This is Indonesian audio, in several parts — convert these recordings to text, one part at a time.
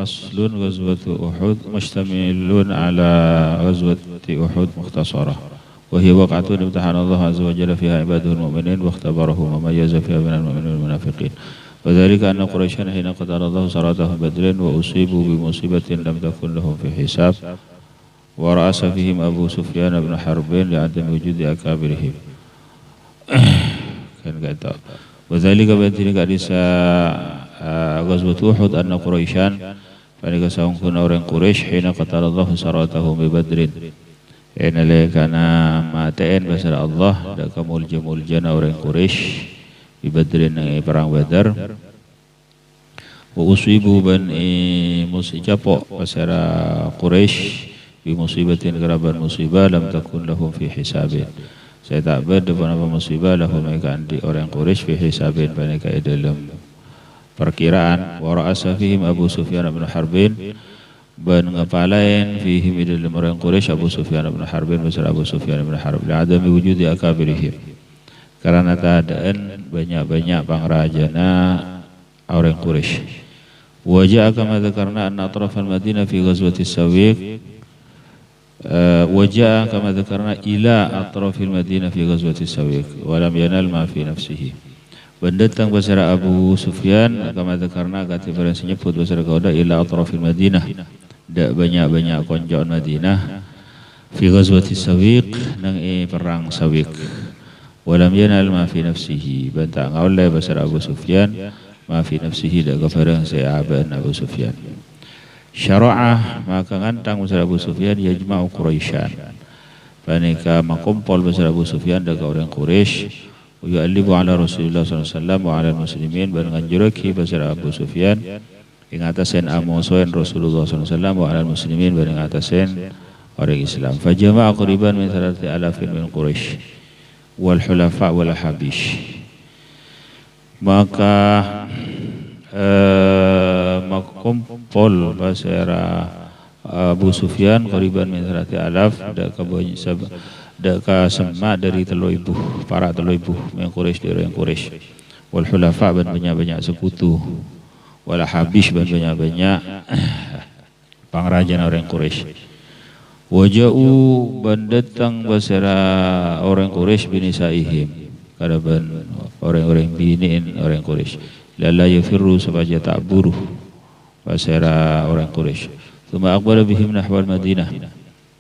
فصل غزوة أحد مشتمل على غزوة أحد مختصرة، وهي وقعة امتحن الله عز وجل فيها عباده المؤمنين واختبرهم وميز فيها بين المؤمنين والمنافقين، وذلك أن قريشا حين قدر الله صلاتهم بدر وأصيبوا بمصيبة لم تكن لهم في حساب، ورأس فيهم أبو سفيان بن حرب لعدم وجود أكابرهم. Kan kata wadzalika badri kadisa ghazwat Uhud anna Quraisyan panika saungkeun orang Quraisy hina qatalallahu saratahum bi Badrin enale kana mateen basara Allah da kamul-muljana orang Quraisy bi Badrin perang Badar wa usibu ban musijapo basara Quraisy bi musibatin karaban musibah lam takun lahum fi hisabin. Saya tak berdepan apa musibah lahum mereka di orang Quraisy fi hisabin mereka dalam perkiraan. Wa ra'asa fihim Abu Sufyan bin Harbin ban ngapalain fihim dalam orang Quraisy Abu Sufyan bin Harbin besar Abu Sufyan bin Harb la adami wujudi akabirihim karena keadaan banyak-banyak pangrajana orang Quraisy. Wa ja'a kama dzakarna anna atrafal Madinah fi ghazwati Sawiq وجاء كما ذكرنا إلى أطراف المدينة في غزوة السويق ولم ينال ما في نفسه. Mendatang basara Abu Sufyan kama dzakarna kata referensi nyebut basara kauda ila atrafil Madinah dak banyak-banyak konjoan Madinah fi ghazwati Sawiq nang perang Sawiq walam yanal ma fi nafsihi banta ngaulai basara Abu Sufyan ma fi nafsihi dak referensi Abu Sufyan. Syara'ah maka ngantang besar Abu Sufyan yajma'u Quraisyan panika makumpul besar Abu Sufyan daga orang Quraisy wa yu'allibu ala Rasulullah sallallahu alaihi wasallam wa ala muslimin ban nganjuraki besar Abu Sufyan ing atasen amosoen Rasulullah sallallahu alaihi wasallam wa ala muslimin ban ing atasen orang Islam. Fa jama'a qariban min 3000 min Quraisy wal hulafa wal habish maka makumpul basara Abu Sufyan qariban min 3000 dak ka sama dari 3000 para 3000 min Quraisy dari orang Quraisy wal hulafa ban banyak-banyak sekutu wal habish ban banyak-banyak pangrajaan orang Quraisy. Waja'u ban datang basara orang Quraisy binisaihim kadaban orang-orang biniin orang Quraisy lalla yafirru sabaja tak buruh basara orang Quraisy. Tsumma aqbala bihim nahwal Madinah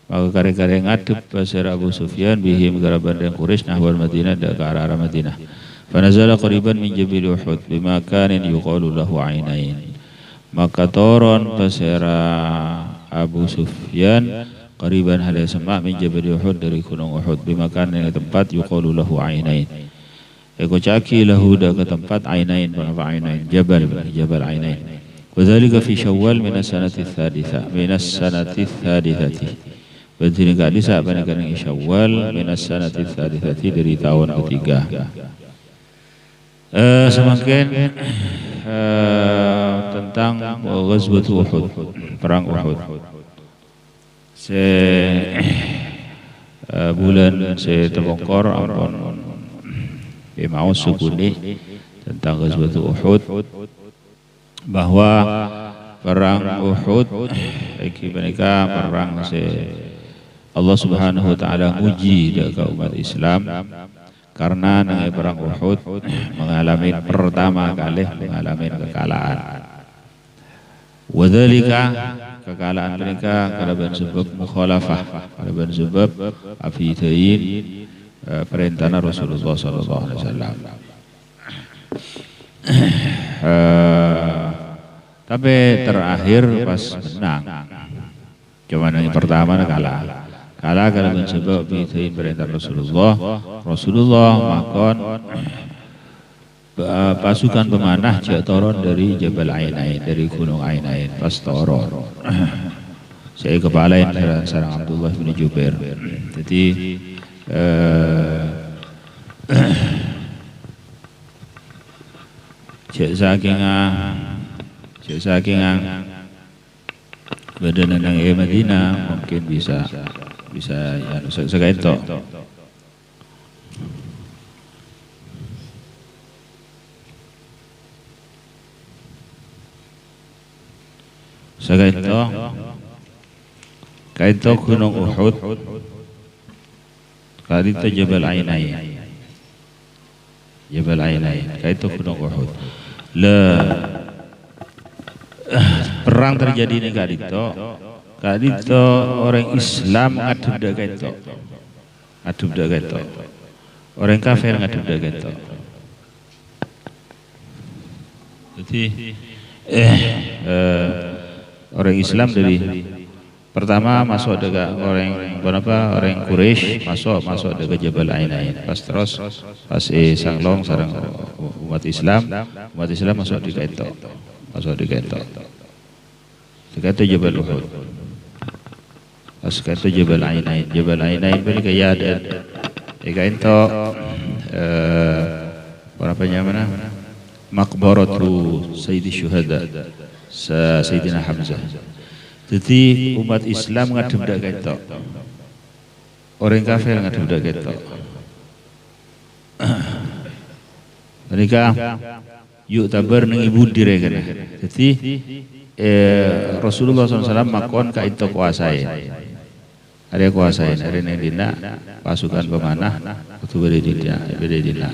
maka kare-kare ngadep basara Abu Sufyan bihim garaban orang Quraisy nahwal Madinah ke arah Madinah. Fa nazala qariban min Jabil Uhud bima kana yuqalu lahu Ainain maka toron basara Abu Sufyan qariban hal sama min Jabil Uhud dari gunung Uhud bima kana tempat yuqalu lahu Ainain. Eko caki lahu da ke tempat Ainain apa Ainain Jabal Ainain. Wadzalika fi Syawal min as-sanati tsaditsati. Berarti enggak bisa apa ning Syawal min as-sanati tsaditsati dari tahun ketiga. Semakin tentang ghazwat Uhud, perang Uhud. Bulan tebongkor ampun mau sukuni tentang ghazwat Uhud bahwa perang Uhud iki menika perang Allah Subhanahu wa taala nguji ka umat Islam karena nang perang Uhud mengalami pertama kali mengalami kekalahan. Wadzalika kekalahan mereka karena sebab mukhalafah karena sebab afidain perintah Rasulullah sallallahu alaihi wasallam. Tapi terakhir pas menang. Cuma yang pertama kalah karena sebab perintah perintah Rasulullah makon pasukan pemanah jak toron dari Jabal Ainain dari gunung Ainain pas toron. Saya kepalain sareng Abdullah bin Jubair. Jadi cek saking badan nang Madinah mungkin bisa ya sagaito. kaito gunung Uhud, kaito Jabal Ainain. Jabal Ainain, kaito gunung Uhud. Perang terjadi di kadito orang Islam ngadep da kaito. Orang kafir ngadep da kaito. Jadi orang Islam dari pertama masuk dekat orang Quraisy masuk dekat Jabal Ainain. Pas sanglong sareng umat Islam masuk di kaito. Dekat Jabal Uhud. Pas kaito Jabal Ainain beli kaya ada kaito berapa mana? Maqbaratu Sayyidi Syuhada Sayyidina Hamzah. Jadi umat Islam ngadep dak ketok. Orang kafir ngadep dak ketok. Mereka yuk tabar nang ibu direken. Jadi Rasulullah SAW makon ka itu kuasain. Ada kuasain, ada nang dina pasukan pemanah itu beda dina.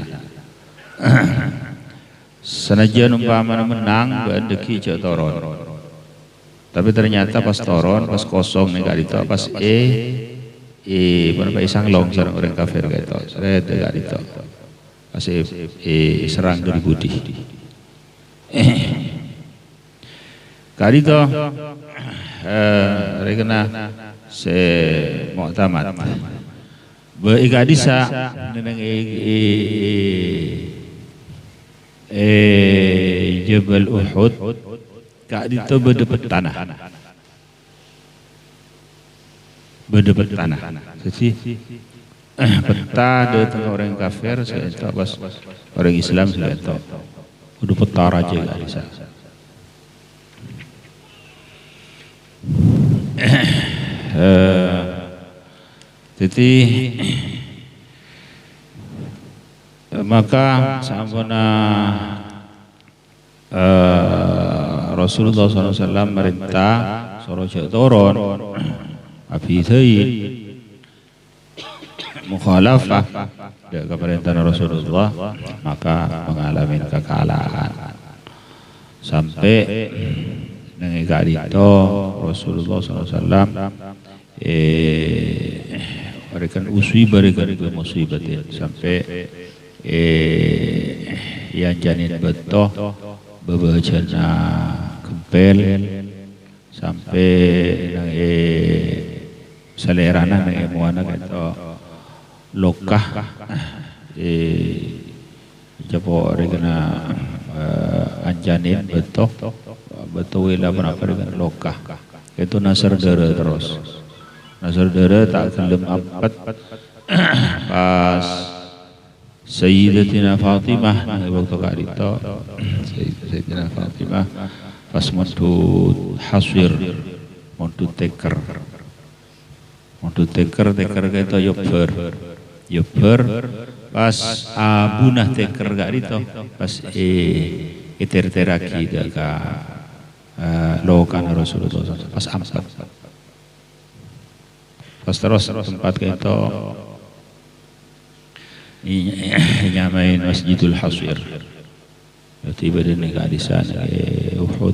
Sanajan umpama menang bandeki cek toron. Tapi ternyata pas toron, pas kosong nih kadito, pas sanglong sareng orang kafir kadito. Seret kadito. Pas serang dari budi. Kadito rekena se mu'tamad. Be ikadisa neneng Jabal Uhud kak dito bedepet tanah. Jadi peta dari tengah orang kafir saya tahu pas orang Islam saya tahu udah peta raja kak disa. Jadi maka sampuna Rasulullah SAW merintah sorojak toron Abi Zaid mukhalafah dari keperintahan Rasulullah maka mengalami kekalahan sampai dengan kali itu Rasulullah SAW berikan musibatin sampai yang janin betoh bebejana kempel sampai nang salerana nang emuana kato lokah japo regana anjanin betoh wila berapa dengan lokah itu nasar dara terus nasar dara tak kelem apat pas Sayyidatina Fatimah waktu kadito Sayyidatina Fatimah pas montu haswir montu teker kaito yobber pas abunah teker kadito pas iter-teraki daka lokan Rasulullah pas amsat pas terus tempat kaito nyamain Masjidul Haswir. Tiba di negara di sana Uhud.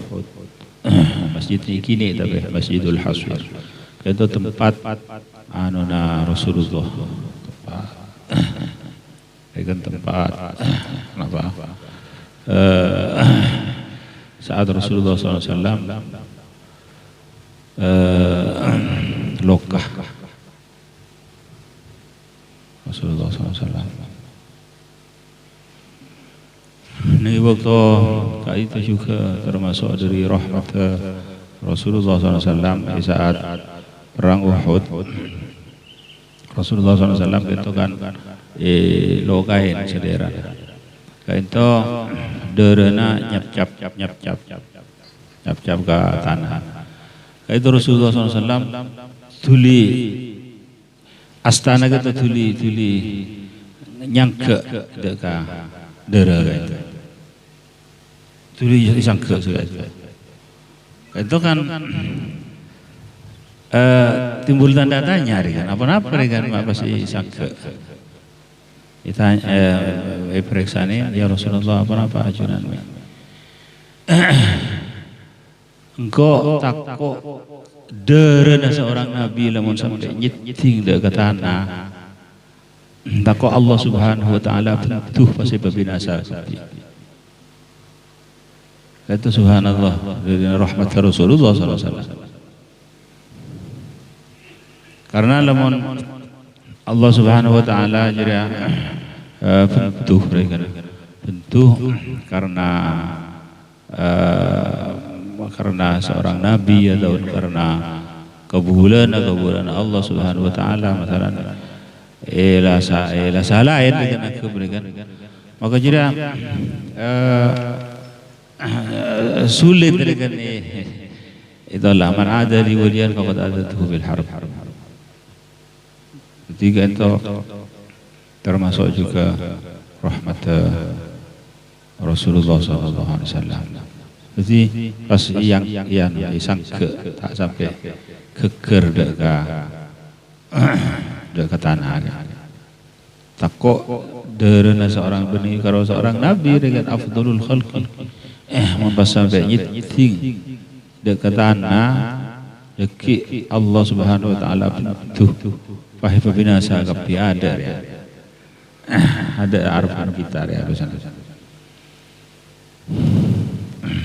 Masjid ini kini tapi Masjidul Haswir. Itu tempat anuna Rasulullah. Itu tempat apa? Saat Rasulullah SAW lokah Rasulullah SAW. Ini waktu itu juga termasuk dari rahmat Rasulullah SAW di saat perang Uhud. Rasulullah SAW itu kan lokain sedera. Itu derena nyap cap ke tanah. Itu Rasulullah SAW tuli astana kita tuli nyangke deka dera itu tuli isangke Itu kan timbul tanda tanya kan apa-apa kan apa sih sakit ditanya periksa nih ya Rasulullah apa ajunan engkau takut derena seorang nabi lamun sampai nyiting dek ke tanah takut Allah subhanahu wa ta'ala bentuh pasti babinasa itu subhanallah dari rahmat Rasulullah SAW. Karena lamun Allah Subhanahu wa taala jadi bentuh karena seorang nabi atau karena kebulan Allah Subhanahu wa taala misalnya salah dengan keberikan maka jadi sulit dengan itulah man ada li waliyan faqad adatuhu bil harb. Ketiga itu termasuk juga rahmat Rasulullah SAW. Jadi pas yang sangke tak sampai keker dek tanah. Takut derena seorang benih kalau seorang nabi dengan afdalul khalqi mau pas sampai nyiting dek tanah deki Allah Subhanahu wa taala bentuh wahai pembinasa kapi ada ya. Ada arfan kita ya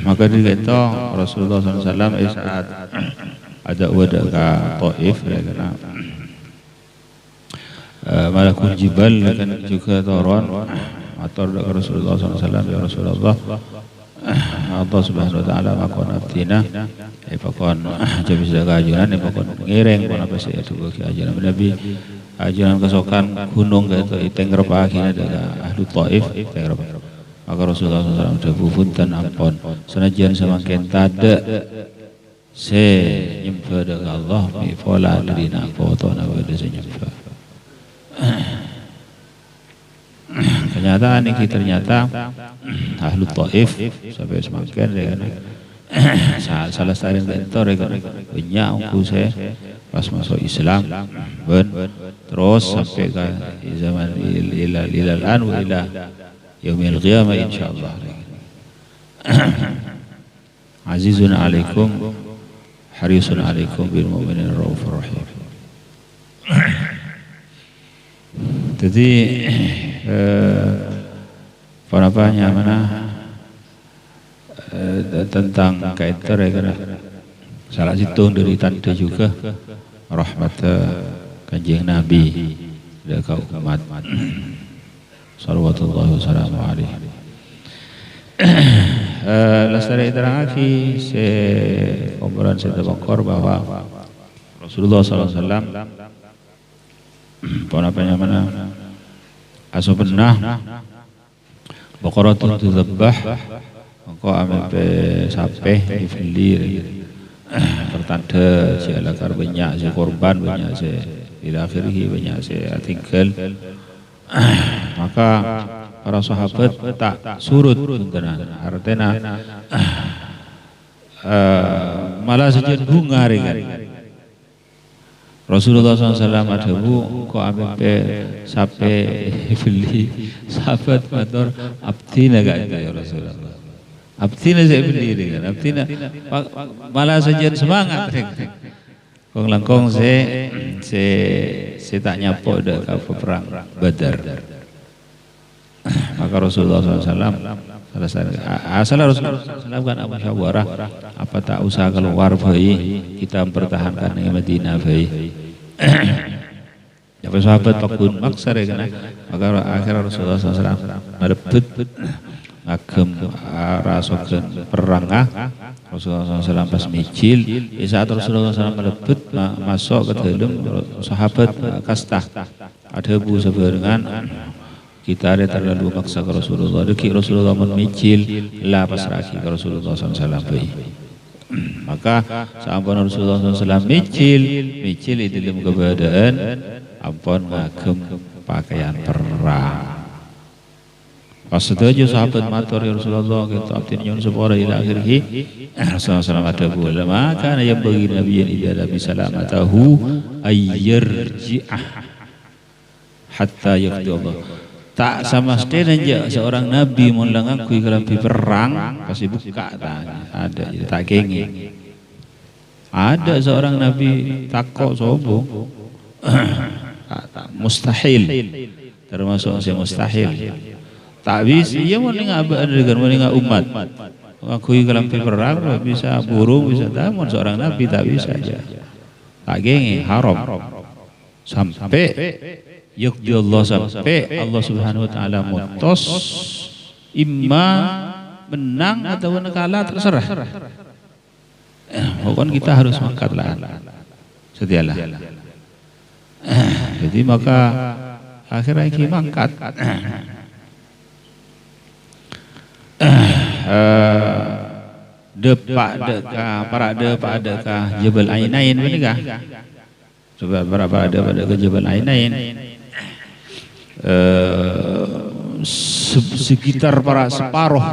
maka dari itu Rasulullah SAW saat ada wadah ke Taif ya karena Malakul Jibal kan juga turun atau Rasulullah SAW ya Rasulullah Allah Subhanahu wa taala makon abdina pakon jadi sudah kajuran pakon ngiring pun apa sih itu kajuran Nabi ajuran kesokan gunung gitu iteng repakina adalah ahlu Taif iteng repak maka Rasulullah SAW sudah bufuntan ampun senajan semakin tada se nyembah dengan Allah bi pola dirina foto nabi nyembah kenyataan ini ternyata ahlu Taif sampai semakin dengan salah satu mentor banyak aku saya pas masuk Islam terus sampai ke zaman ilal an wa ila yaumil qiyamah insyaallah. Azizun alaikum harisun alaikum bil mu'minin raufur rahim. Jadi penapanya mana tentang kaitan ya salah situ dari tanda juga rahmat kanjeng Nabi dan kaum umat sallallahu wasallam alaihi lestari terangaki se obrolan saya bongkor bahwa Rasulullah SAW penapanya mana asobnah baqaratun tuzabbah engkau ambil sampai difilir pertanda si alakar banyak si korban banyak si ila akhirih banyak si tinggal maka para sahabat tak surut artinya malah sejen bunga Rasulullah SAW ada bu kok ambil sampai beli sahabat motor abdina gak ya Rasulullah abdina saya beli kan abdina malah sejen semangat kong langkong saya tak nyapok dah ke perang Badar maka Rasulullah SAW asal Rasulullah SAW kan musyawarah apa tak usah keluar bayi kita mempertahankan di Madinah bayi ya sahabat pakun maksar ya kan maka akhirnya Rasulullah SAW merebut agem rasokan perang Rasulullah SAW pas micil saat Rasulullah SAW merebut masuk ke dalam sahabat kastah ada bu sebarengan kita ada terlalu maksa ke Rasulullah deki Rasulullah memicil lah pasraki ke Rasulullah SAW maka sahabat Rasulullah SAW micil itu dalam keberadaan ampun ngagem pakaian perang Pas setuju sahabat matur ya Rasulullah kita abdin nyun sepora ila akhirih. Rasulullah SAW ada pula maka yang bagi Nabi yang idza labi salamatahu ayyarji'ah hatta yaqdi Allah. Tak sama sekali seorang Nabi mulang aku kalau perang pasti buka tanya ada tak kenging. Ada seorang Nabi takok sombong. Mustahil termasuk yang mustahil. Tak bisa, ia meninggal umat. Mengakui kalau perang bisa burung, bisa tamun seorang Nabi tak bisa aja. Tak gengi, haram. Sampai yaqdi Allah sampai Allah Subhanahu Wa Taala mutus imma menang atau kalah terserah. Pokoknya kita harus mangkatlah, setialah. Jadi maka akhirnya kita mangkat. Depak deka para depak deka Jabal Ainain menikah. Coba para depak deka Jabal Ainain. Sekitar para separuh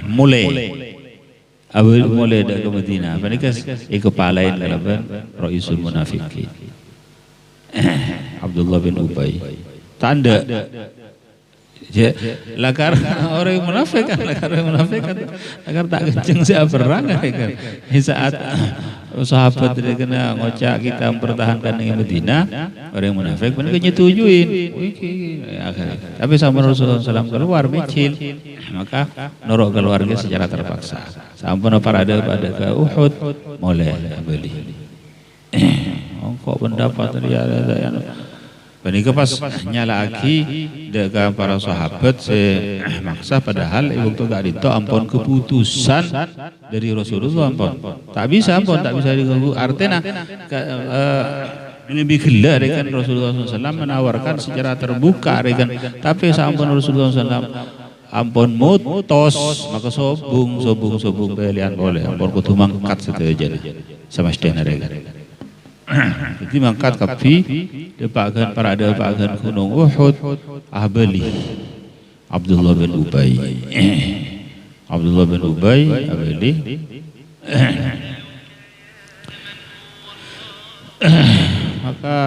mulai dari Madinah. Menikah kepalain laban Raisul Munafiqin Abdullah bin Ubay. Tanda lakar orang munafik kan, lakar tak kenceng siapa perang kan. Di saat sahabat dia kena ngocak kita mempertahankan dengan Madinah, orang munafik mereka nyetujuin. Tapi sama Rasulullah SAW keluar micil, maka norok keluarga secara terpaksa. Sampai parade pada ke Uhud mulai beli. Kok pendapat dia ada. Benika pas nyala aki dengan para sahabat maksa padahal waktu gak dito ampun keputusan dari Rasulullah ampun tak bisa diganggu artinya lebih gila dengan Rasulullah SAW menawarkan secara terbuka dengan tapi sampun Rasulullah SAW ampun mutos maka sobung pilihan boleh ampun kudu mangkat saja sama sedana mereka. Jadi mangkat kapi depakan para depakan gunung Uhud ahbali Abdullah bin Ubay ahbali maka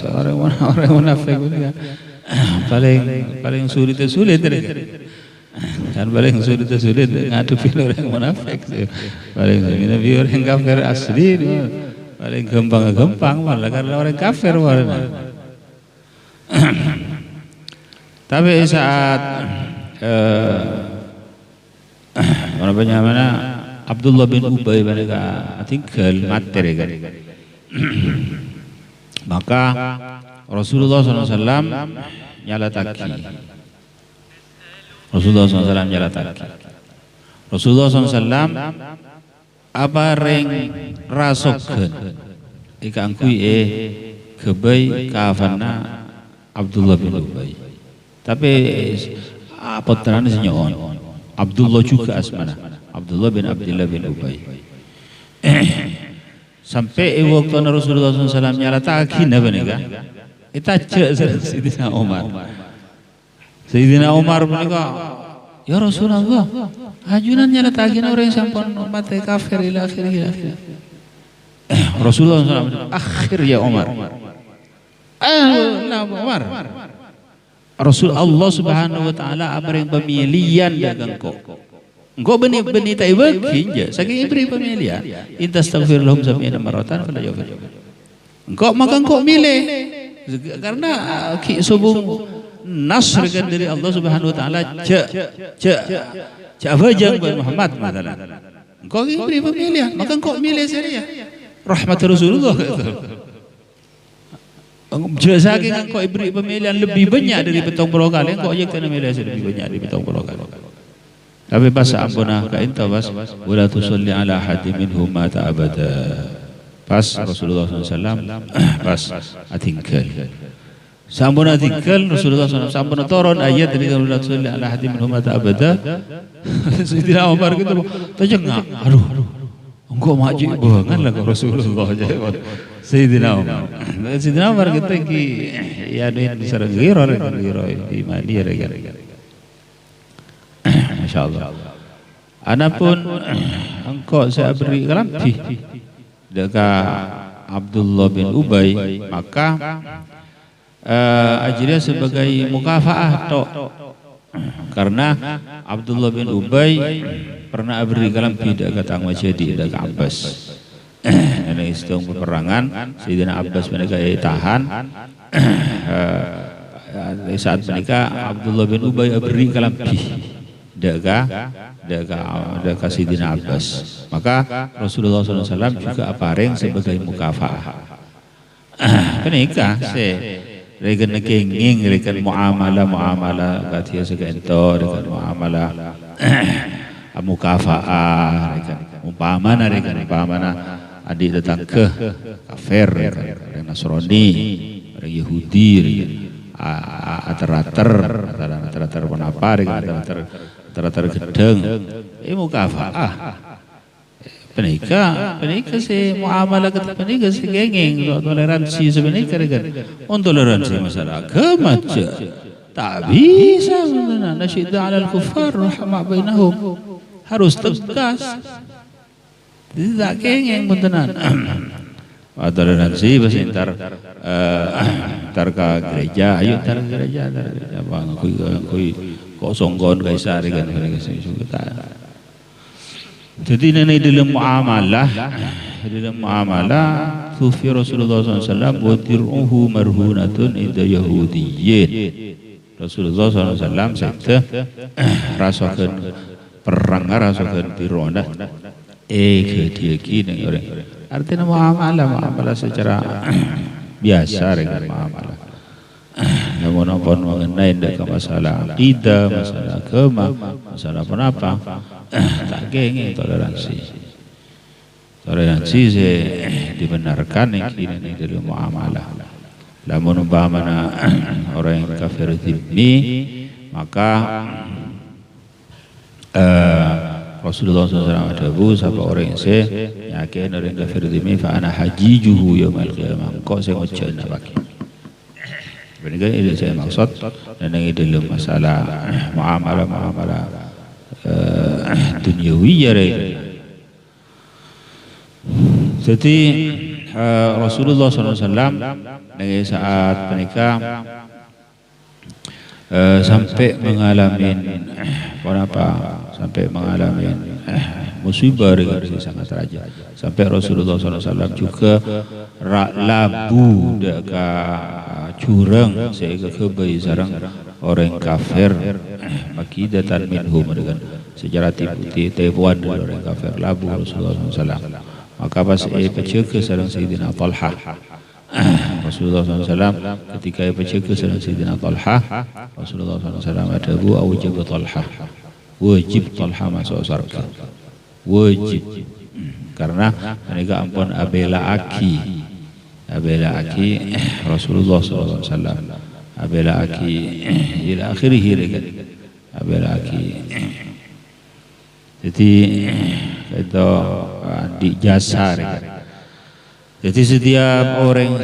orang munafik paling sulit kan paling sulit ngadepi orang munafik paling nabi orang kafir asli paling gampang malah karena orang kafir warna. Tapi saat mana Abdullah bin Ubay mereka tinggal materi kan maka Rasulullah SAW nyalataki Rasulullah SAW apa ring rasokan ikan kui kebay kafana Abdullah bin Ubay tapi apa terane senyon Abdullah juga asmana Abdullah bin Ubay sampai waktu Rasulullah SAW nyalataki nabenika ita cek Sayyidina Umar menika ya Rasulullah ajunan nyalatagin orang yang sampun mati kafir ila akhirih Rasulullah SAW akhir ya Umar Umar Rasul Allah Subhanahu Wa Taala apa yang pemilihan dagang kok engkau benih tak ibakin saking ibri pemilihan intastaghfir lahum sab'ina maratan fala yaghfir engkau maka engkau milih karena subung nasr kan dari Allah Subhanahu Wa Taala wajang buat Muhammad matalah engkau beri pemilihan maka engkau milih saya rahmat Rasulullah saking engkau beri pemilihan lebih banyak dari petong puluh kali engkau aja kena milih lebih banyak dari petong puluh kali tapi pas ampunah ka inta pas wala tusalli ala ahadin minhum mata abada pas Rasulullah SAW pas atingkal sampun atingkal Rasulullah SAW sampun turun ayat dari wala tusalli ala ahadin minhum mata abada Sayyidina Umar gitu tajengak aduh engkau maji banget lah Rasulullah Sayyidina Umar. Sayyidina Umar kita ki ya nih bisa giro di Mali ya Masya Allah. Anapun engkau saya beri kelampi dekat Abdullah bin Ubay, maka ajriya sebagai mukafaah tok. Karena Abdullah bin Ubay pernah beri kelampi dekat Tang Majdi dekat Abbas. Ini istong peperangan Sayyidina Abbas mereka tahan. Saat mereka Abdullah bin Ubay beri kelampi dekat Sayyidina Abbas, maka Rasulullah SAW juga apareng sebagai mukafaah. Penikah rekan kenging, rekan muamalah katia sekentor, rekan muamalah mukafaah, rekan umpamana adik datang ke kafir, rekan Nasrani, rekan Yahudi, ater-ater kenapa, rekan ater gedeng, mukafaah. Penikah si muamalah kata penikah si gengeng, toleransi sebenarnya kan, toleransi masalah agama aja, tak bisa sebenarnya. Nasyidda alal kufar, rahmah bainahum, harus tegas, tidak gengeng benar. Toleransi pasti ntar ke gereja, ayo ntar ke gereja, bang, kui kosong gon kaisar kan, jadi nenek dalam muamalah, sufi Rasulullah SAW wadir'uhu marhunatun inda Yahudiyyin. Rasulullah SAW sekte rasakan perang, rasakan tirona, kediaki dengan orang. Artinya muamalah secara biasa dengan muamalah. Namun apa mengenai masalah akidah, masalah agama, masalah apa? Tak gengeng toleransi dibenarkan yang kini dari muamalah. Namun umpamana orang yang kafir dhimmi, maka Rasulullah SAW adabu siapa orang yang yakin orang kafir dhimmi fa ana hajijuhu yaumil qiyamah, kok saya ucapkan bagi. Benar ini saya maksud, dan yang dalam masalah muamalah duniawi ya. Jadi Rasulullah SAW dari saat menikah sampai mengalami musibah dengan sangat raja. Sampai Rasulullah SAW juga labu dekat curang sehingga kebayi sarang orang kafir makidatan minhum dengan sejarah tipuan dari orang kafir labu Rasulullah SAW. Maka pas peceke sarang Sayyidina Talha, Rasulullah SAW ketika peceke sarang Sayyidina Talha, Rasulullah SAW ada wajib Talha masuk surga, wajib, karena mereka ampun abela aki Rasulullah SAW, abela aki ila akhirih abela aki. Jadi itu di jasa. Jadi setiap orang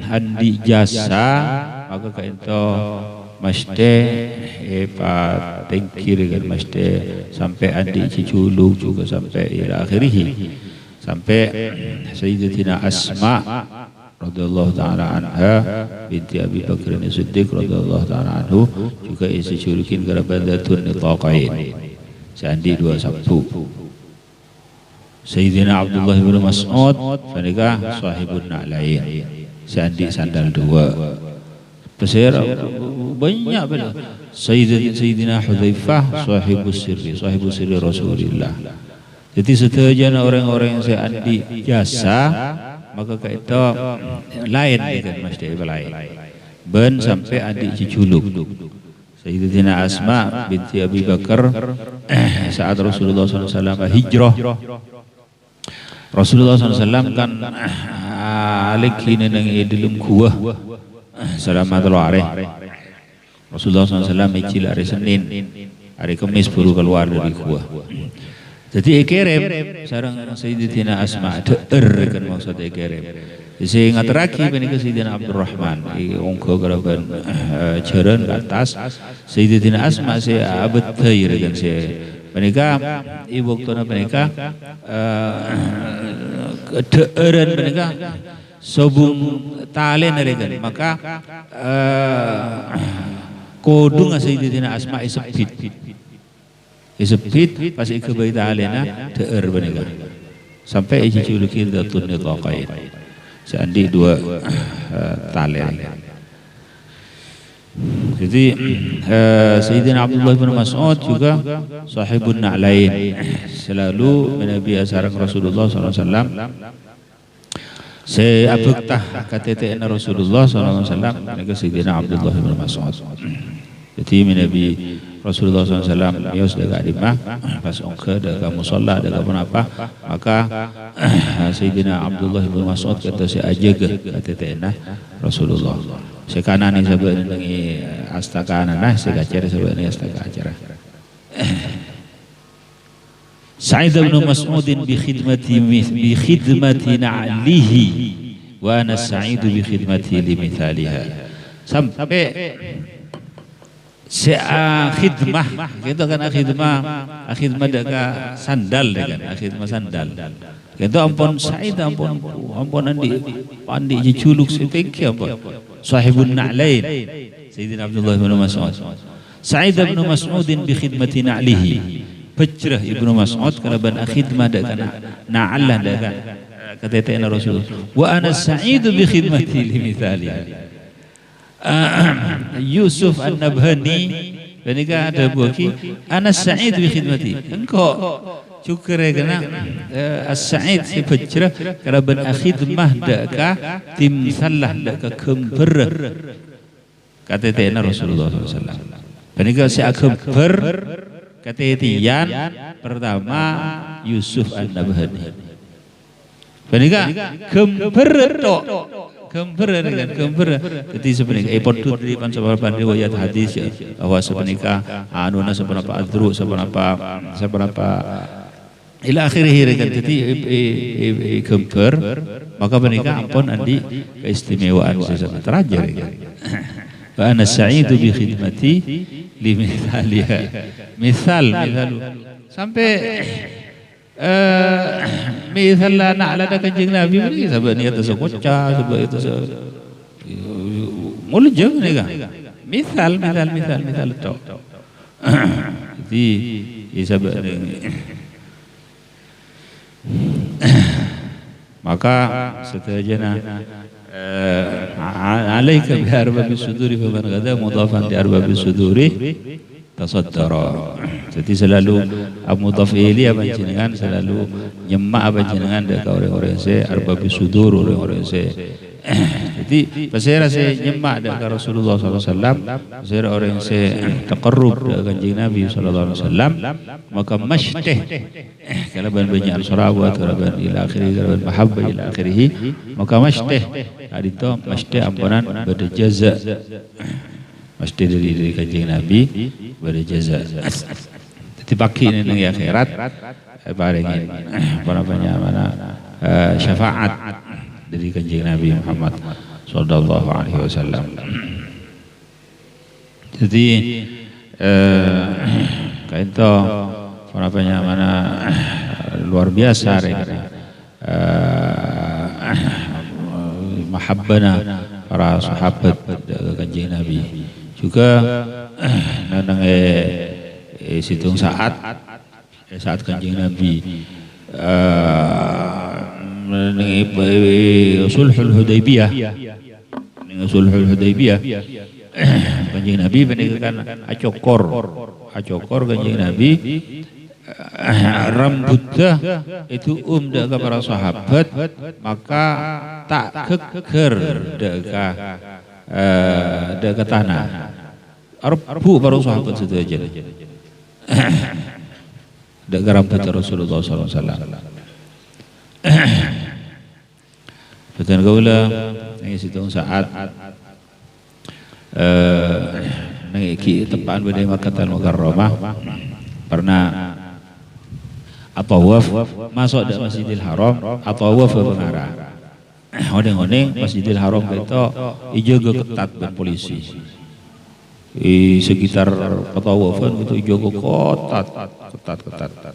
andi jasa maka itu mesti tingkir kan, mesti sampai andi ciculuk juga sampai ila akhirih, sampai Sayyidatina Asma radhiyallahu taala anha binti Abi Bakr As-Siddiq radhiyallahu taala anhu juga isi culukin garabadatun nitaqain, sandi dua sabtu. Sayyidina Abdullah bin Mas'ud mereka sahibun na'lain, sandi sandal dua. Pesir banyak benar. Sayyidina Hudzaifah sahibu sirri Rasulullah. Jadi seterusnya orang-orang yang sandi jasa maka itu lain kan, mesti lain. Ben sampai adik ciculuk. Sayyidatina Asma binti Abi Bakar saat Rasulullah SAW hijrah. Rasulullah SAW kan alik kini nang dalam kuah salamatul areh. Rasulullah SAW icil hari Senin, hari Kamis baru keluar dari kuah. Jadi ikirim sareng Sayyidatina Asma deur kan maksud ikirim. Isi ngateraki menika Sayyidina Abdurrahman ongko kalaban jaran ke atas Sayyidatina Asma se abet teuy kan se menika ibu waktuna menika deureun menika sobung talen regan maka kodung Sayyidatina Asma isepit isepit pas ikeu bayi talena deur menika sampai dijuluki Dzatun Nitaqain seandi dua talen. Jadi Sayyidina Abdullah bin Mas'ud juga sahibun na'lain selalu menabi sareng Rasulullah SAW seabutah KTTN Rasulullah SAW menika Sayyidina Abdullah bin Mas'ud. Jadi menabi Rasulullah SAW dia sudah gak dimah pas ongke daga musalla daga apa maka Sayyidina Abdullah bin Mas'ud kata si ajaga KTTN Rasulullah sekanani sabab nengi astaka anana segacer sabab nengi astaka acara Sa'id bin Mas'ud bi khidmati na'lihi wa ana Sa'id bi khidmati limithaliha sampai khidmah itu kan khidmah daga sandal kan khidmah sandal itu ampun Sa'id ampun andi diculuk sepeki ampun sahibun na'lain Sayyidina Abdullah bin Mas'ud Sa'id bin Mas'ud bi khidmati na'lihi Bajrah Ibnu Mas'ud kalaban khidmah daga na'allah daga KTTN Rasulullah wa ana Sa'id bi khidmati limithaliha Yusuf An-Nabhani menika ada buaki Anas Sa'id bi khidmati engkau syukur kena As-Sa'id si Bajrah karaban khidmah daka tim salah daka kember KTTN Rasulullah SAW menika si kember KTTN pertama Yusuf An-Nabhani menika kember tok kember dengan kember jadi sebenarnya podut di pancababan riwayat hadis ya bahwa sebenarnya anuna seberapa adru seberapa ila akhirih kan jadi kember maka menika ampun andi keistimewaan sesuatu terajar wa ana sa'idu bi khidmati limithaliha misal sampai misalnya nak ada Kanjeng Nabi ini sebab niat sekocah sebab itu mulut jeng ni kan misal itu jadi sebab maka seterusnya alaika bi arbabi suduri fa man ghada mudafan di arbabi suduri tasaddara. Jadi selalu mudhaf ilaih panjenengan selalu nyemak panjenengan deka orang-orang se arbabi sudur orang-orang se. Jadi pasera se nyemak deka Rasulullah sallallahu alaihi wasallam, pasera orang se taqarrub deka Kanjeng Nabi sallallahu alaihi wasallam, maka mashteh kalau banyak sarawat kalau ila akhirih kalau mahabbah ila akhirih maka mashteh adito mashteh ampunan pada jaza mesti dari Kanjeng Nabi berjaza. Jadi baki ini nang akhirat barengin mana syafaat dari Kanjeng Nabi Muhammad sallallahu alaihi wasallam. Jadi kaito mana luar biasa mahabbana para sahabat Kanjeng Nabi. Juga nanang situng saat Kanjeng Nabi sulhul Hudaybiyah Kanjeng Nabi menikahkan acokor Kanjeng Nabi rambutnya itu daga para sahabat maka tak keker daga tanah arbu para sahabat itu aja daga rambut Rasulullah SAW betul gaula yang situng saat nangiki tepaan badai Makkah Al-Mukarramah pernah atau waf masuk ke Masjidil Haram atau waf pengarah. Odeng-odeng Masjidil Haram itu ijaga ketat dan polisi. Di sekitar Tawafan itu ijaga ketat.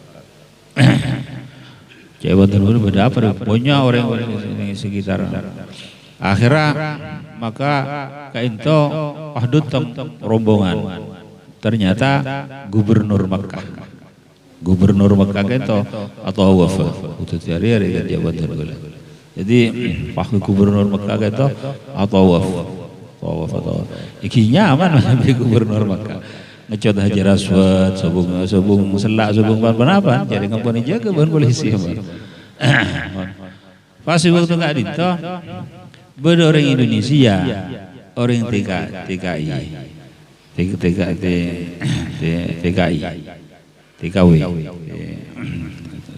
Jawa Timur berapa? Banyak orang-orang di sekitar. Akhirnya maka kainto pahdut rombongan. Ternyata Gubernur Makkah kainto atau wafa. Itu hari kan Jawa Timur. Jadi Pak Gubernur Makkah kainto atau wafa. Iki nyaman nabi Gubernur Makkah. Ngecot Hajar Aswad, sobung selak, sobung pan-panapan, jadi ngampuni jaga bahan polisi. Pas waktu nggak dito, beda orang Indonesia, orang TKW,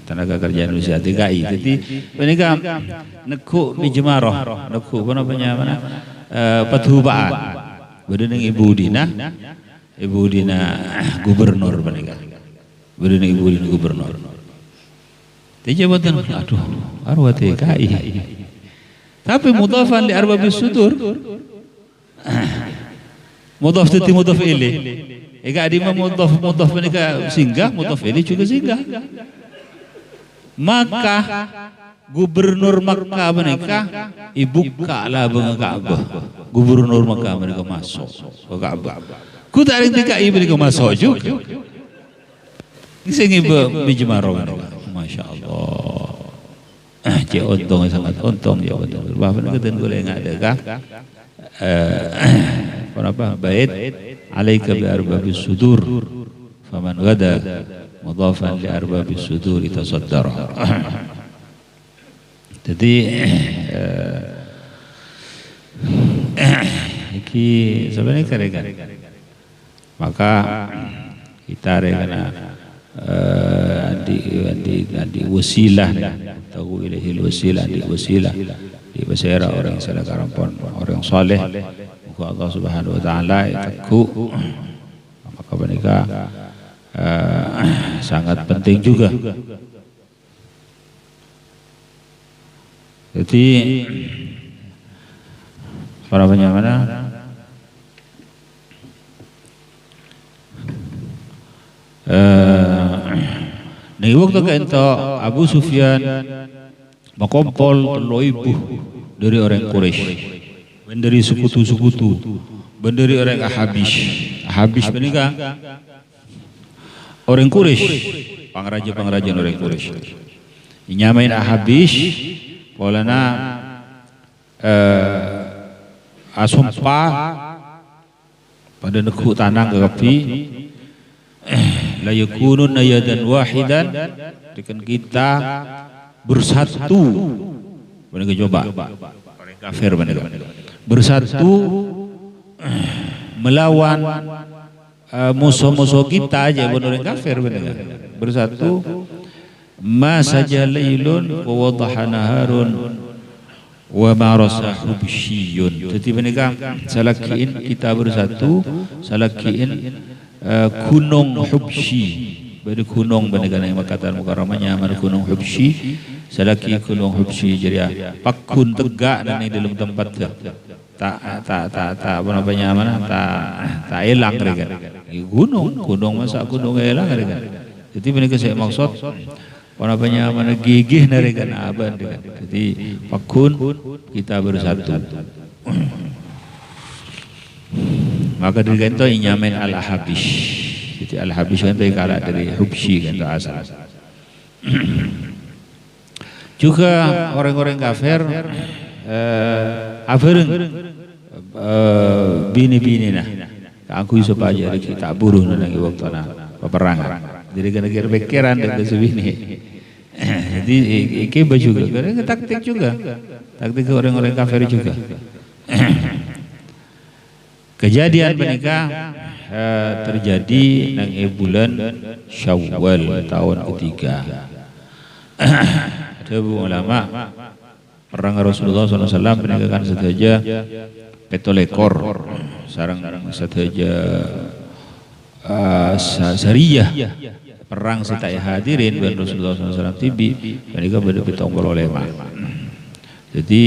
tenaga kerja Indonesia TKI. Jadi mereka neku bijmaroh, neku apa namanya Patubaan, beda dengan Ibu Dina Gubernur mereka, beda dengan Ibu Dina Gubernur. Di jabatan, aduh, arwah TKI. Tapi mudhafan li arbabis sudur. Mudhaf itu mudhaf ilaih. Ega di mudhaf mereka singgah, mudhaf ilaih juga singgah. Maka Gubernur Makkah mereka ibuka lah bang Ka'bah. Gubernur Makkah mereka masuk ke Ka'bah. Ku tarik TKI mereka masuk juga. Ini bijmaroh mereka. Masya Allah. Cik untung sangat untung ya betul. Bapak nak kata boleh nggak ada kah? Apa bait? Alaika bi arbabis sudur. Faman gada mudhafan li arbabis sudur itasaddara. Jadi iki sebenarnya kare-kare. Maka kita rekana di wasilah tahu ilahil wasilah di basira orang salah karampon orang saleh muka Allah Subhanahu wa taala itu maka mereka sangat penting juga. Jadi para penyamana nih waktu itu Abu Sufyan makompol loibu dari orang Quraisy, dari sekutu-sekutu, dari orang Habis menikah orang Quraisy, pangraja orang Quraisy. Nyamain Habis, polana asumpa pada neku tanang ke kapi. La yakunun yadan wahidan dengan kita bersatu mereka coba orang kafir mereka bersatu melawan musuh-musuh kita aja orang kafir mereka bersatu ma saja lailun wa wadaha naharun wa ma rasahu bisyiyun. Jadi mereka salakiin kita bersatu salakiin gunung Hubsyi, pada gunung bandingkan yang Makkah Mukarramahnya mana gunung Hubsyi, salaki gunung Hubsyi jadi pakun tegak dan di dalam tempat tak apa namanya mana tak elang mereka. Gunung masa gunung elang mereka. Jadi mereka saya maksud apa namanya mana gigih mereka aban. Jadi pakun kita bersatu. Maka dari itu inyamen al-Habis. Jadi al-Habis kan itu kalah dari Hubsyi kan itu asal. Juga orang-orang kafir afereng bini-bini nah. Aku iso aja kita buruh nang waktu na peperangan. Jadi kena pikiran dan sebini. Jadi iki juga karena taktik juga. Taktik orang-orang kafir juga. Kejadian menikah terjadi nang bulan Syawal tahun ketiga. Ada ulama perang Rasulullah SAW menikahkan saja petolekor sarang saja sariyah perang si tak hadirin ben Rasulullah SAW tibi menika beda pitong puluh lema. Jadi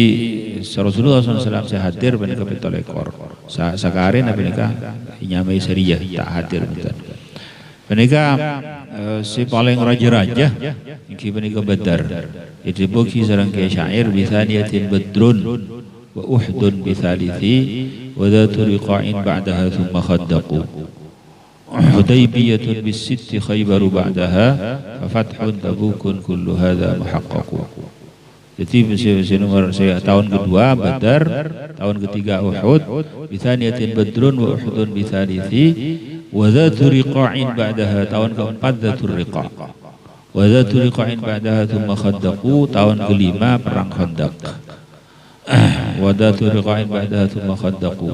Rasulullah SAW saya hadir menika pitong ekor. Sakare nabi menika nyamai seriyah tak hadir betul. Menika si paling raja-raja iki menika Badar. Jadi buki sareng ke syair bisaniyatin badrun wa uhdun bisalithi wa dhatu riqa'in ba'daha thumma khaddaqu. Hudaybiyatun bis-sitti Khaybaru ba'daha fa fathun Tabukun kullu hadha muhaqqaqu. Jadi nomor saya tahun kedua Badar, tahun ketiga Uhud, bisaniyatin badrun wa uhdun bisalithi wa dhatu riqa'in ba'daha, tahun keempat dhatur riqa'. Wa dhatu riqa'in ba'daha thumma khaddaqu, tahun kelima perang Khandaq. Wa dhatu riqa'in ba'daha thumma khaddaqu.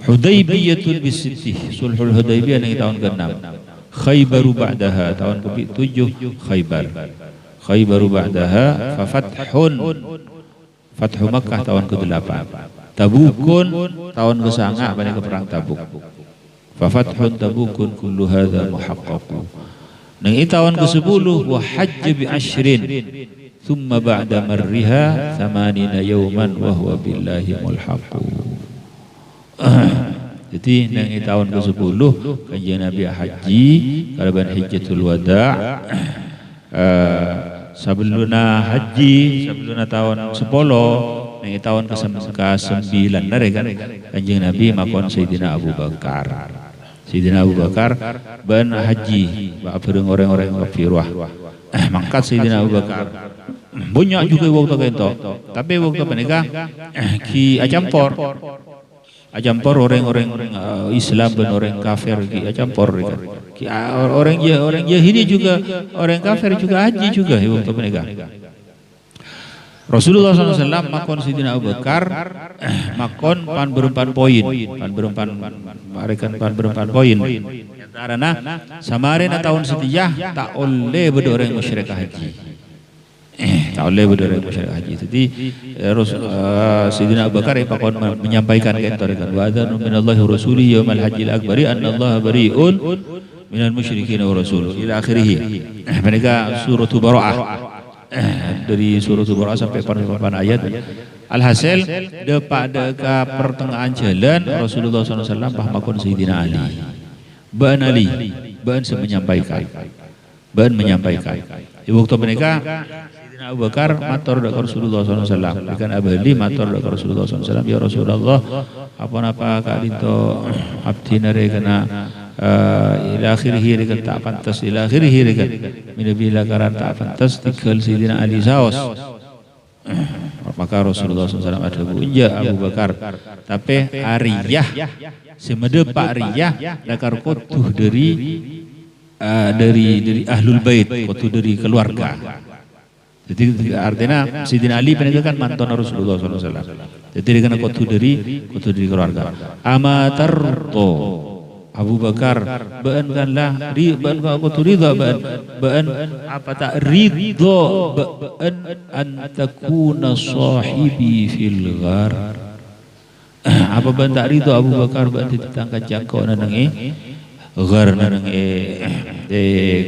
Hudaybiyatun bis-sittih, sulhul Hudaybiyah yang tahun ke-6. Khaybaru ba'daha, tahun ke-7 Khaybar. Khaybaru ba'daha fa fathun, Fathu Makkah tahun ke-8. Tabukun tahun ke-9 pada perang Tabuk. Fa fathun Tabukun kullu hadza muhaqqaqu. Nang tahun ke-10 wa hajj bi ashrin thumma ba'da marriha 80 yawman wa huwa billahi mulhaqu. Jadi nang tahun ke-10 kanjeng Nabi haji kalaban hajjatul wada'. Sebelumna haji sebelumna tahun 10 nang tahun ke-9 kan kanjeng Nabi makon Sayyidina Abu Bakar. Sayyidina Abu Bakar ban haji ba bareng orang-orang kafirah. Mangkat Sayyidina Abu Bakar. Banyak juga waktu kento. Tapi waktu menikah ki acampur. Acampur orang-orang Islam dan orang kafir ki acampur ki orang Yahudi juga orang kafir juga haji juga waktu menikah. Rasulullah SAW makon Sayyidina Abu Bakar makon pan berempat poin, pan berempat poin. Karena samarena tahun setiyah tak oleh berdorong musyrik haji. Tak oleh berdorong musyrik haji. Jadi Sayyidina Abu Bakar pakon menyampaikan ke entar wa adzanu minallahi wa rasulihi yaumal hajjil akbari annallaha bari'un minal musyrikin wa rasuluh ila akhirih. Mereka surah Bara'ah. Dari surah Bara'ah sampai pada ayat. Alhasil pada pertengahan jalan Rasulullah SAW bahmakun Sayyidina Ali. Ba'an Ali, ba'an menyampaikan. Di waktu mereka Sayyidina Abu Bakar matur dak Rasulullah SAW. Bukan Abu Ali matur dak Rasulullah SAW. Ya Rasulullah, apa-apa kadito abdi nare kena ila akhirih rekan tak pantas ila akhirih rekan minabila karan tak pantas tinggal Sayyidina Ali saos. Maka Rasulullah SAW ada bunja Abu Bakar tapi ariyah semedepak ariyah dakar kotuh dari ahlul bait kotuh dari keluarga. Jadi artinya Sayyidina Ali penegakan mantan Rasulullah SAW. Jadi dia kena kotuh dari keluarga. Amatarto Abu Bakar ba'an kanlah ba'an aku ridha ba'an apa tak ridha ba'an an takuna sahibi fil ghar. Apa ba'an tak ridha Abu Bakar ba'an ditangkat jangkau nang ghar nang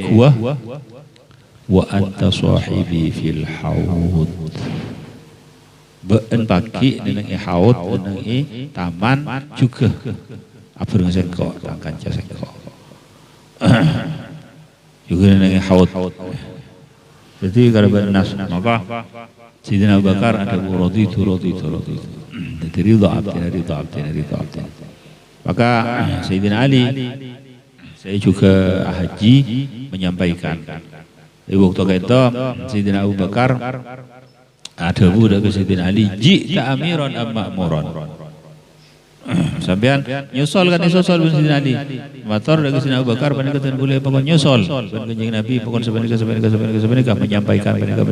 kuah wa anta sahibi fil haud. Ba'an pagi nang haud nang taman juga apa sengkok tangkan sengkok juga nang haud. Jadi kalau bernas maka Sayyidina Abu Bakar ada raditu jadi ridha abdi. Maka Sayyidina Ali saya juga haji menyampaikan di waktu itu Sayyidina Abu Bakar ada budak ke Sayyidina Ali ji'ta amiran am ma'muran. Sampean nyusul kan nyusul bin Sayyidina Ali. Matur dari Sayyidina Abu Bakar panikaten boleh pokok nyusul ben kanjeng Nabi pokok sebenarnya menyampaikan panika.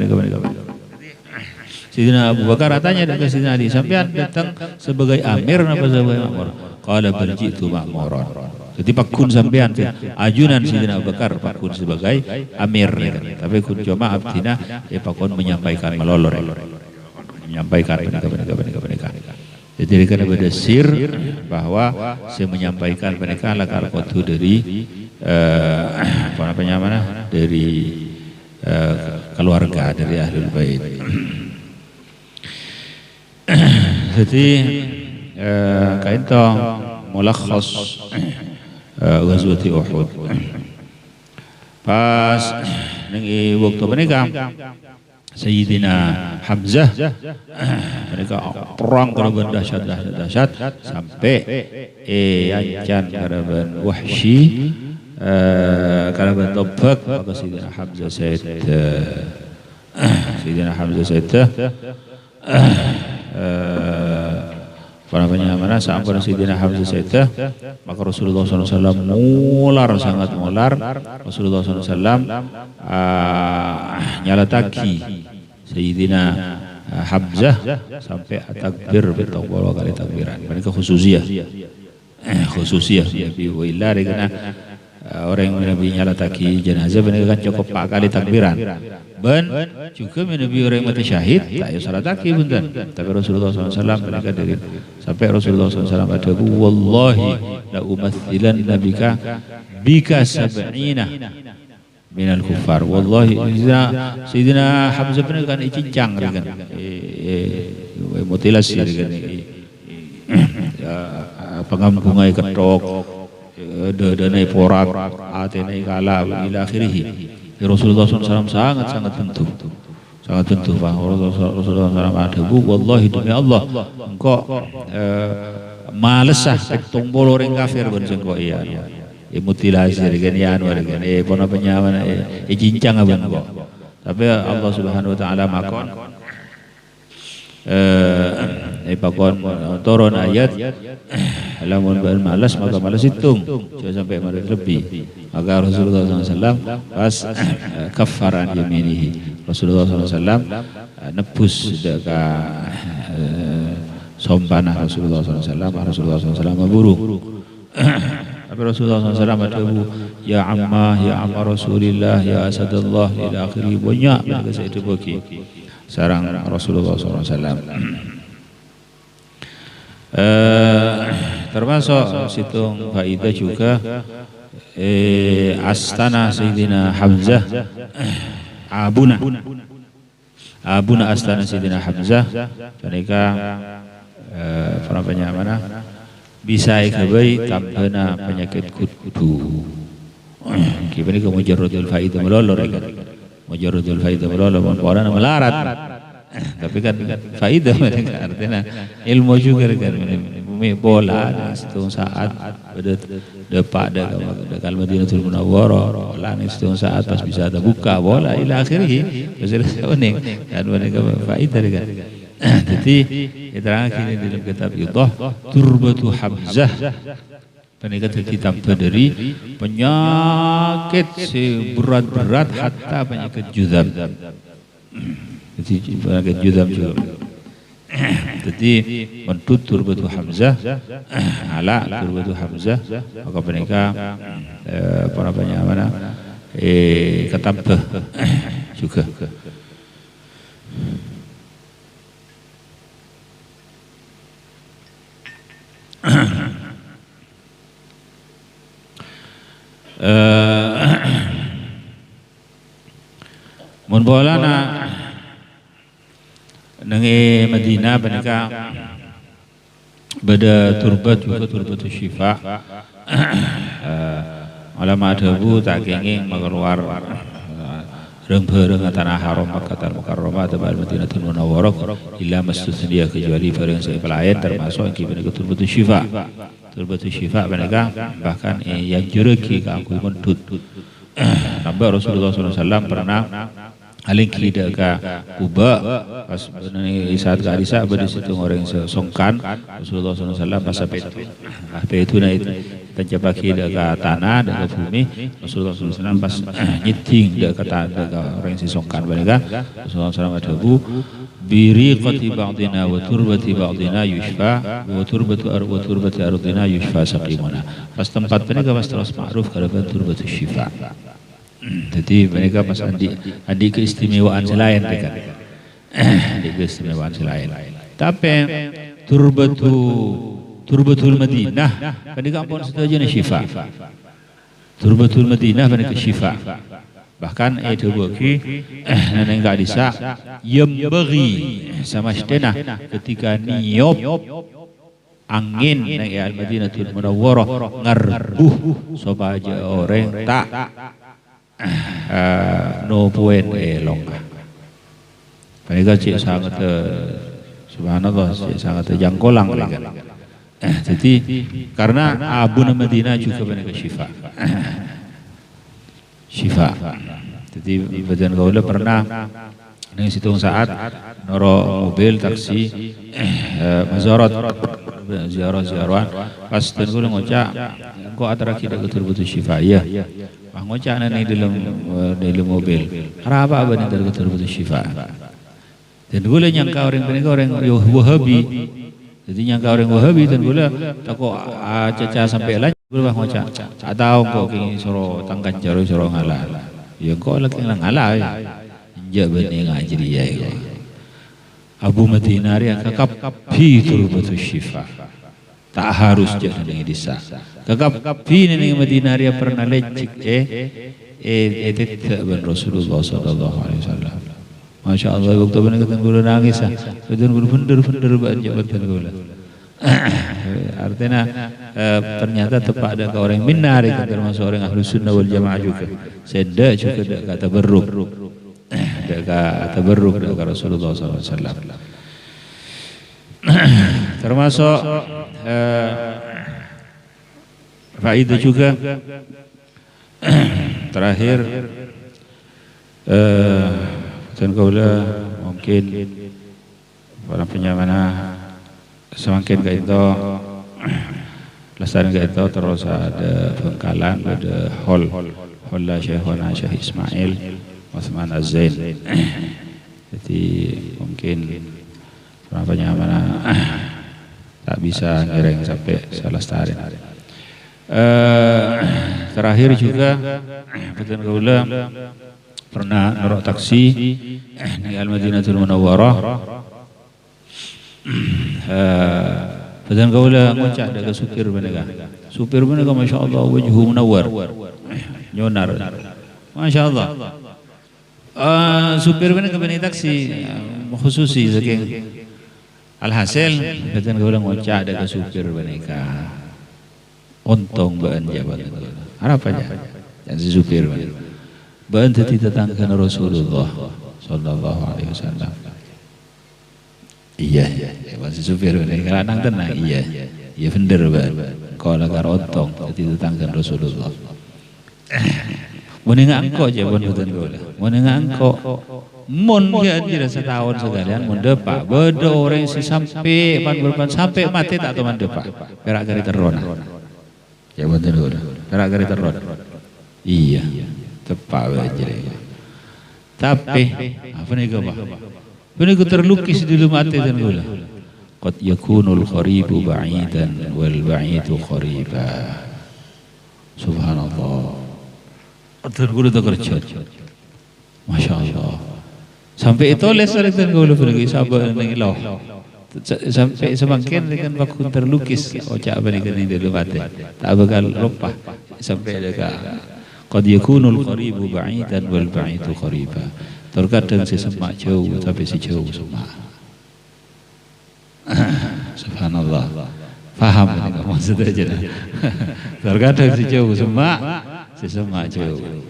Sayyidina Abu Bakar tanya dari Sayyidina Ali, sampean datang sebagai amir apa sebagai ma'mur? Qala bal ji'tu ma'muran. Jadi pakun sampean ajunan Sayyidina Abu Bakar pakun sebagai amir tapi kun cuma abdina pakun menyampaikan melolor. Menyampaikan panika. Jadi karena berdasir bahwa saya menyampaikan mereka lakal kotu dari apa namanya dari keluarga dari Ahlul Bait. Jadi kaito mulakhas ghazwati Uhud. Pas ning waktu menika Sayyidina Hamzah mereka perang karaban dahsyat sampai ancan karaban Wahsy karaban Tabak maka Sayyidina Hamzah Said apa namanya mana sampun Sayyidina Hamzah Said maka Rasulullah SAW sangat mular Rasulullah SAW nyalataki Sayyidina Hamzah sampai takbir beberapa kali takbiran mereka khususiyah wa illa karena orang yang Nabi nyalataki jenazah mereka kan cukup 4 kali takbiran ban juga Nabi orang yang mati syahid tak ya salataki bunten tapi Rasulullah SAW mereka dari sampai Rasulullah SAW ada wallahi la umathilan nabika bika sab'ina minal kufar wallahi Sayyidina Hamzah bener kan cincang kan mutilasi kan pengampungai ketok danai porak atenai kala ila akhirih Rasulullah SAW sangat tentu Pak Rasulullah SAW ada wallahi demi Allah engkau malesah tombol orang kafir bersengkau iya mutilasi dengan ya anu dengan pona penyaman jincang abang kok tapi Allah Subhanahu wa taala makon pakon turun ayat lamun malas maka malas hitung jangan sampai malas lebih maka Rasulullah SAW pas kafaran yaminihi Rasulullah SAW nebus deka sompanah Rasulullah SAW memburu tapi Rasulullah SAW bertemu ya amma Rasulillah ya asadallah ila akhiri banyak mereka saya itu bagi sarang Rasulullah SAW termasuk situng faidah juga astana Sayyidina Hamzah abuna astana Sayyidina Hamzah mereka apa mana bisa ikabai tampana penyakit kudu kibani ke mujarradul faidah melolor mujarradul faidah melolor orang melarat tapi kan faidah mereka artinya ilmu juga kan bola setengah saat pada depak dekat Madinatul Munawwarah bola setengah saat pas bisa ada buka bola ila akhirih selesai unik dan mereka faidah kan jadi diterangkan di dalam kitab Yudah Turbatu Hamzah mereka kitab dari penyakit berat-berat hatta penyakit juzam jadi penyakit juzam juga jadi mentut Turbatu Hamzah ala Turbatu Hamzah maka mereka para penyamana ketambah juga mun bolana nengi Madinah mereka beda turbat juga turbatu syifa ulama dawu tak kenging mengeluar reng-reng tanah haram Makkah Mukarramah atau Madinatul Munawwarah illa mastusniya kecuali barang saya lain termasuk yang mereka turbatu syifa mereka bahkan yang jureki kanggo mentut nambah Rasulullah SAW pernah alingki deka Kuba pas saat Aisyah pada situ orang songkan Rasulullah SAW pas sampai itu naik terjebaki deka tanah deka bumi Rasulullah SAW pas nyiting deka orang songkan mereka Rasulullah SAW ada biriqati ba'dina wa turbati ba'dina yushfa wa turbati ardina yushfa saqimuna pas tempat mereka pas terus ma'ruf karaban turbatu syifa jadi mereka pas andi keistimewaan selain mereka andi keistimewaan selain tapi turbatul Madinah kan di kampung situ aja syifa turbatul Madinah pada syifa. Bahkan itu bagi neneng gak bisa yang bagi sama setena ketika niop angin nang Al-Madinatul Munawwarah ngarbuh sobaja orang tak no puen elong. Mereka cik sangat subhanallah cik sangat jangkolang mereka. Jadi karena Abu Madinah juga mereka syifa. Syifa. Jadi badan kaula pernah ning situng saat noro mobil taksi mazarat ziarah pas ten kula ngoca kok atara kita betul betul syifa ya. Wah ngoca nang dalam mobil. Araba abane betul betul syifa. Dan kula nyangka orang Wahabi. Jadi nyangka orang Wahabi dan kula tako caca sampai lanjut kula ngoca. Atau kok kini soro tangkan jaro soro ngalah. Ya kok lagi ngalah ya. Ja bani ngajri ya. Abu Madinah yang kakap fitur betul syifa. Tak harus jadi dengan disa. Kakap fi ning Madinah yang pernah lecik ban Rasulullah sallallahu alaihi wasallam. Masya Allah waktu benar kita gula nangis ah. Betul gula bener banyak betul gula. Artinya ternyata tepat ada orang minar itu termasuk orang ahlu sunnah wal jamaah juga. Seda juga ada kata beruk, ada kata beruk dari Rasulullah SAW. Termasuk faedah juga terakhir dan kaulah mungkin orang penyamana semakin ke itu lestari ke itu terus ada Bengkalan ada hall Syekhona Syekh Ismail Utsman Az-Zain. Jadi mungkin orang penyamana tak bisa ngereng sampai selestari. Terakhir juga betul kaulah pernah norok taksi di Al-Madinatul Munawwarah. Betul kaulah ngocak daga supir benega. Supir benega Masya Allah wajhu munawwar. Nyonar. Masya Allah. Supir benega bani taksi khususi saking alhasil betul kaulah ngocak daga supir benega. Untung baan jabatan. Harapannya dan si supir benega. Baan tadi tetangga Rasulullah sallallahu alaihi wasallam. Iya, masih supir ini kalau nang tenang iya bener banget. Kalau agar ontong jadi tetangga Rasulullah. Mau ngangkok aja pun betul gola. Mau ngangkok, mon dia tidak setahun sekalian mon depak. Beda orang si sampai sampai mati tak teman depak. Perak gari terona. Ya betul gola. Perak gari terona. Iya, tepak aja. Tapi apa nih gak? Ini terlukis di dalam hati dan gula. Qad yakunul kharibu ba'idan wal ba'idu khariba. Subhanallah. Dan gula tak kerja. Masya Allah. Sampai itu lesar dan gula pergi sabar dengan Allah. Sampai semakin dengan waktu terlukis. Ocak apa ni di dalam hati. Tak bakal lupa. Sampai ada qad yakunul kharibu ba'idan wal ba'idu khariba. Terkadang si semak jauh tapi si jauh semak. Subhanallah. Faham ini kamu maksud aja. Terkadang si jauh semak, si semak jauh.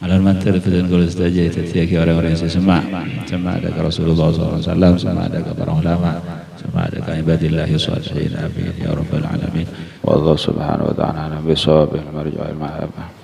Alam mantar dan kalau saja itu tiap orang-orang si semak ada ke Rasulullah SAW, sama ada ke para ulama, sama ada ke ibadillahi sholihin. Amin ya rabbal alamin. Wallahu subhanahu wa ta'ala bisawab al-marji'il ma'ab.